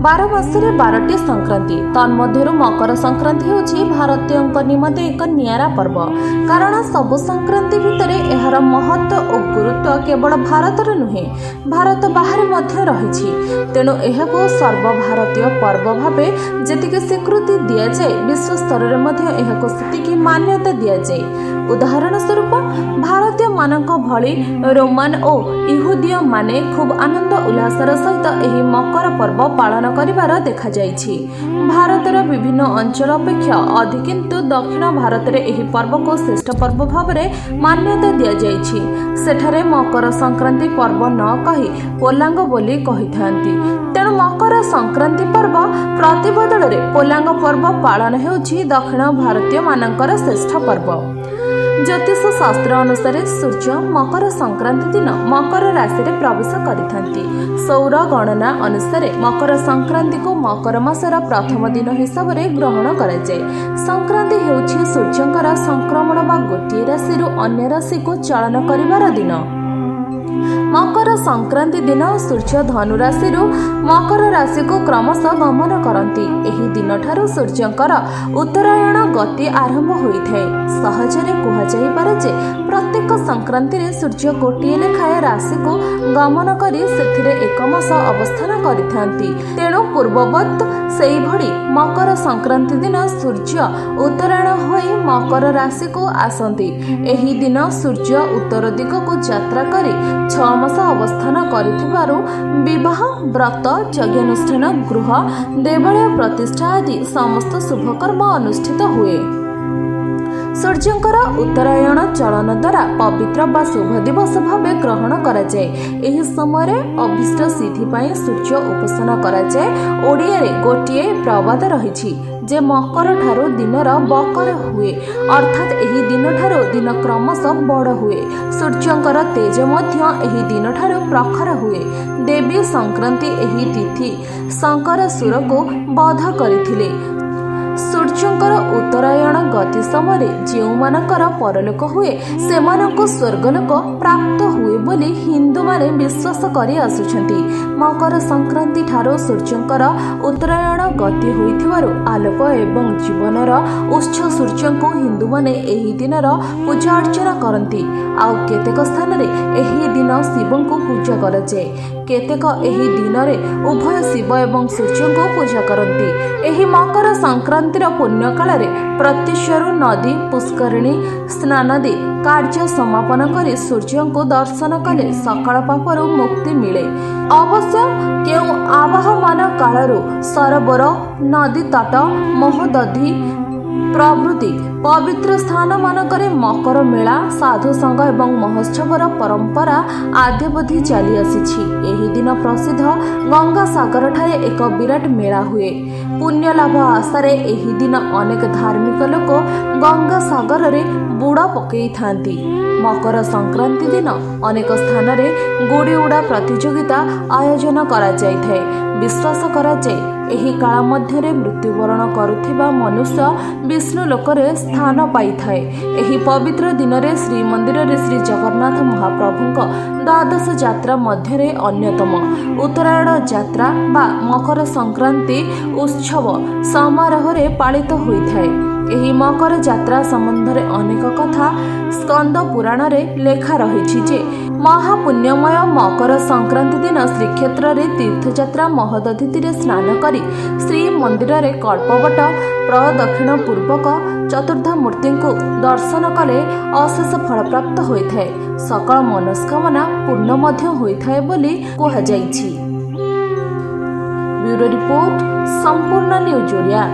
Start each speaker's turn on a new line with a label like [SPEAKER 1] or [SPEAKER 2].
[SPEAKER 1] 12 ମାସରେ 12ଟି ସଂକ୍ରାନ୍ତି ତନ୍ମଧ୍ୟରୁ ମକର ସଂକ୍ରାନ୍ତି ହେଉଛି ଭାରତୀୟଙ୍କ ନିମନ୍ତେ ଏକ ନିଆରା ପର୍ବ। କାରଣ ସବୁ ସଂକ୍ରାନ୍ତି ଭିତରେ ଏହାର ମହତ୍ତ୍ୱ ଓ ଗୁରୁତ୍ୱ କେବଳ ଭାରତରେ ନୁହେଁ, ଭାରତ ବାହାରେ ମଧ୍ୟ ରହିଛି। ତେଣୁ ଏହାକୁ ସର୍ବଭାରତୀୟ ପର୍ବ ଭାବେ ଯେତିକି ସ୍ୱୀକୃତି ଦିଆଯାଏ, ବିଶ୍ୱ ସ୍ତରରେ ମଧ୍ୟ ଏହାକୁ ସେତିକି ମାନ୍ୟତା ଦିଆଯାଏ। ଉଦାହରଣ ସ୍ୱରୂପ ଭାରତୀୟମାନଙ୍କ ଭଳି ରୋମାନ ଓ ଇହୁଦୀୟମାନେ ଖୁବ୍ ଆନନ୍ଦ ଉଲ୍ଲାସର ସହିତ ଏହି ମକର ପର୍ବ ପାଳନ କରିବାର ଦେଖାଯାଇଛି। ଭାରତର ବିଭିନ୍ନ ଅଞ୍ଚଳ ଅପେକ୍ଷା ଅଧିକ କିନ୍ତୁ ଦକ୍ଷିଣ ଭାରତରେ ଏହି ପର୍ବକୁ ଶ୍ରେଷ୍ଠ ପର୍ବ ଭାବରେ ମାନ୍ୟତା ଦିଆଯାଇଛି। ସେଠାରେ ମକର ସଂକ୍ରାନ୍ତି ପର୍ବ ନ କହି ପୋଲାଙ୍ଗ ବୋଲି କହିଥାନ୍ତି। ତେଣୁ ମକର ସଂକ୍ରାନ୍ତି ପର୍ବ ପ୍ରତିବଦଳରେ ପୋଲାଙ୍ଗ ପର୍ବ ପାଳନ ହେଉଛି ଦକ୍ଷିଣ ଭାରତୀୟମାନଙ୍କର ଶ୍ରେଷ୍ଠ ପର୍ବ। ଜ୍ୟୋତିଷ ଶାସ୍ତ୍ର ଅନୁସାରେ ସୂର୍ଯ୍ୟ ମକର ସଂକ୍ରାନ୍ତି ଦିନ ମକର ରାଶିରେ ପ୍ରବେଶ କରିଥାନ୍ତି। ସୌର ଗଣନା ଅନୁସାରେ ମକର ସଂକ୍ରାନ୍ତିକୁ ମକର ମାସର ପ୍ରଥମ ଦିନ ହିସାବରେ ଗ୍ରହଣ କରାଯାଏ। ସଂକ୍ରାନ୍ତି ହେଉଛି ସୂର୍ଯ୍ୟଙ୍କର ସଂକ୍ରମଣ ବା ଗୋଟିଏ ରାଶିରୁ ଅନ୍ୟ ରାଶିକୁ ଚଳନ କରିବାର ଦିନ। ମକର ସଂକ୍ରାନ୍ତି ଦିନ ସୂର୍ଯ୍ୟ ଧନୁ ରାଶିରୁ ମକର ରାଶିକୁ କ୍ରମଶଃ ଗମନ କରନ୍ତି। ଏହି ଦିନଠାରୁ ସୂର୍ଯ୍ୟଙ୍କର ଉତ୍ତରାୟଣ ଗତି ଆରମ୍ଭ ହୋଇଥାଏ। ସହଜରେ କୁହାଯାଇପାରେ ଯେ ପ୍ରତ୍ୟେକ ସଂକ୍ରାନ୍ତିରେ ସୂର୍ଯ୍ୟ ଗୋଟିଏ ଲେଖାଏଁ ରାଶିକୁ ଗମନ କରି ସେଥିରେ ଏକ ମାସ ଅବସ୍ଥାନ କରିଥାନ୍ତି। ତେଣୁ ପୂର୍ବବତ୍ ସେହିଭଳି ମକର ସଂକ୍ରାନ୍ତି ଦିନ ସୂର୍ଯ୍ୟ ଉତ୍ତରାୟଣ ହୋଇ ମକର ରାଶିକୁ ଆସନ୍ତି। ଏହି ଦିନ ସୂର୍ଯ୍ୟ ଉତ୍ତର ଦିଗକୁ ଯାତ୍ରା କରି 6 ମାସ ଅବସ୍ଥାନ କରିଥିବାରୁ ବିବାହ, ବ୍ରତ, ଯଜ୍ଞାନୁଷ୍ଠାନ, ଗୃହ, ଦେବାଳୟ ପ୍ରତିଷ୍ଠା ଆଦି ସମସ୍ତ ଶୁଭକର୍ମ ଅନୁଷ୍ଠିତ ହୁଏ। ସୂର୍ଯ୍ୟଙ୍କର ଉତ୍ତରାୟଣ ଚଳନ ଦ୍ୱାରା ପବିତ୍ର ବା ଶୁଭ ଦିବସ ଭାବେ ଗ୍ରହଣ କରାଯାଏ। ଏହି ସମୟରେ ଅଭୀଷ୍ଟ ସିଦ୍ଧି ପାଇଁ ସୂର୍ଯ୍ୟ ଉପାସନା କରାଯାଏ। ଓଡ଼ିଆରେ ଗୋଟିଏ ପ୍ରବାଦ ରହିଛି ଯେ ମକର ଠାରୁ ଦିନର ବକର ହୁଏ, ଅର୍ଥାତ୍ ଏହି ଦିନଠାରୁ ଦିନ କ୍ରମଶଃ ବଡ଼ ହୁଏ। ସୂର୍ଯ୍ୟଙ୍କର ତେଜ ମଧ୍ୟ ଏହି ଦିନଠାରୁ ପ୍ରଖର ହୁଏ। ଦେବୀ ସଂକ୍ରାନ୍ତି ଏହି ତିଥି ଶଙ୍କରାସୁରକୁ ବଧ କରିଥିଲେ। ସୂର୍ଯ୍ୟଙ୍କର ଉତ୍ତରାୟଣ ଗତି ସମୟରେ ଯେଉଁମାନଙ୍କର ପରଲୋକ ହୁଏ ସେମାନଙ୍କୁ ସ୍ୱର୍ଗଲୋକ ପ୍ରାପ୍ତ ହୁଏ ବୋଲି ହିନ୍ଦୁମାନେ ବିଶ୍ୱାସ କରି ଆସୁଛନ୍ତି। ମକର ସଂକ୍ରାନ୍ତି ଠାରୁ ସୂର୍ଯ୍ୟଙ୍କର ଉତ୍ତରାୟଣ ଗତି ହୋଇଥିବାରୁ ଆଲୋକ ଏବଂ ଜୀବନର ଉତ୍ସ ସୂର୍ଯ୍ୟଙ୍କୁ ହିନ୍ଦୁମାନେ ଏହି ଦିନର ପୂଜା ଅର୍ଚ୍ଚନା କରନ୍ତି। ଆଉ କେତେକ ସ୍ଥାନରେ ଏହି ଦିନ ଶିବଙ୍କୁ ପୂଜା କରାଯାଏ। କେତେକ ଏହି ଦିନରେ ଉଭୟ ଶିବ ଏବଂ ସୂର୍ଯ୍ୟଙ୍କୁ ପୂଜା କରନ୍ତି। ଏହି ମକର ସଂକ୍ରାନ୍ତିର ପୁଣ୍ୟ କାଳରେ ପ୍ରତ୍ୟୁଷରୁ ନଦୀ ପୁଷ୍କରିଣୀ ସ୍ନାନ ଦେଇ କାର୍ଯ୍ୟ ସମାପନ କରି ସୂର୍ଯ୍ୟଙ୍କୁ ଦର୍ଶନ କଲେ ସକଳ ପାପରୁ ମୁକ୍ତି ମିଳେ। ଅବଶ୍ୟ କେଉଁ ଆବାହମାନ କାଳରୁ ସରୋବର, ନଦୀ ତଟ, ମହୋଦଧି ପ୍ରଭୃତି ପବିତ୍ର ସ୍ଥାନମାନଙ୍କରେ ମକର ମେଳା, ସାଧୁସଙ୍ଗ ଏବଂ ମହୋତ୍ସବର ପରମ୍ପରା ଆଦ୍ୟବଧି ଚାଲି ଆସିଛି। ଏହି ଦିନ ପ୍ରସିଦ୍ଧ ଗଙ୍ଗାସାଗରଠାରେ ଏକ ବିରାଟ ମେଳା ହୁଏ। ପୁଣ୍ୟ ଲାଭ ଆଶାରେ ଏହି ଦିନ ଅନେକ ଧାର୍ମିକ ଲୋକ ଗଙ୍ଗାସାଗରରେ ବୁଡ଼ ପକାଇଥାନ୍ତି। ମକର ସଂକ୍ରାନ୍ତି ଦିନ ଅନେକ ସ୍ଥାନରେ ଗୁଡ଼ି ଉଡ଼ା ପ୍ରତିଯୋଗିତା ଆୟୋଜନ କରାଯାଇଥାଏ। ବିଶ୍ୱାସ କରାଯାଏ ଏହି କାଳ ମଧ୍ୟରେ ମୃତ୍ୟୁବରଣ କରୁଥିବା ମନୁଷ୍ୟ ବିଷ୍ଣୁ ଲୋକରେ ସ୍ଥାନ ପାଇଥାଏ। ଏହି ପବିତ୍ର ଦିନରେ ଶ୍ରୀମନ୍ଦିରରେ ଶ୍ରୀ ଜଗନ୍ନାଥ ମହାପ୍ରଭୁଙ୍କ ଦ୍ୱାଦଶ ଯାତ୍ରା ମଧ୍ୟରେ ଅନ୍ୟତମ ଉତ୍ତରାୟଣ ଯାତ୍ରା ବା ମକର ସଂକ୍ରାନ୍ତି ଉତ୍ସବ ସମାରୋହରେ ପାଳିତ ହୋଇଥାଏ। ଏହି ମକର ଯାତ୍ରା ସମ୍ବନ୍ଧରେ ଅନେକ କଥା ସ୍କନ୍ଦ ପୁରାଣରେ ଲେଖା ରହିଛି ଯେ ମହାପୁଣ୍ୟମୟ ମକର ସଂକ୍ରାନ୍ତି ଦିନ ଶ୍ରୀକ୍ଷେତ୍ରରେ ତୀର୍ଥଯାତ୍ରା ମହୋଦଧିରେ ସ୍ନାନ କରି ଶ୍ରୀମନ୍ଦିରରେ କଳ୍ପବଟ ପ୍ରଦକ୍ଷିଣ ପୂର୍ବକ ଚତୁର୍ଦ୍ଧାମୂର୍ତ୍ତିଙ୍କୁ ଦର୍ଶନ କଲେ ଅଶେଷ ଫଳପ୍ରାପ୍ତ ହୋଇଥାଏ। ସକଳ ମନସ୍କାମନା ପୂର୍ଣ୍ଣ ମଧ୍ୟ ହୋଇଥାଏ ବୋଲି କୁହାଯାଇଛି। ବ୍ୟୁରୋ ରିପୋର୍ଟ, ସମ୍ପୂର୍ଣ୍ଣ ନ୍ୟୁଜ୍ ଓଡ଼ିଆ।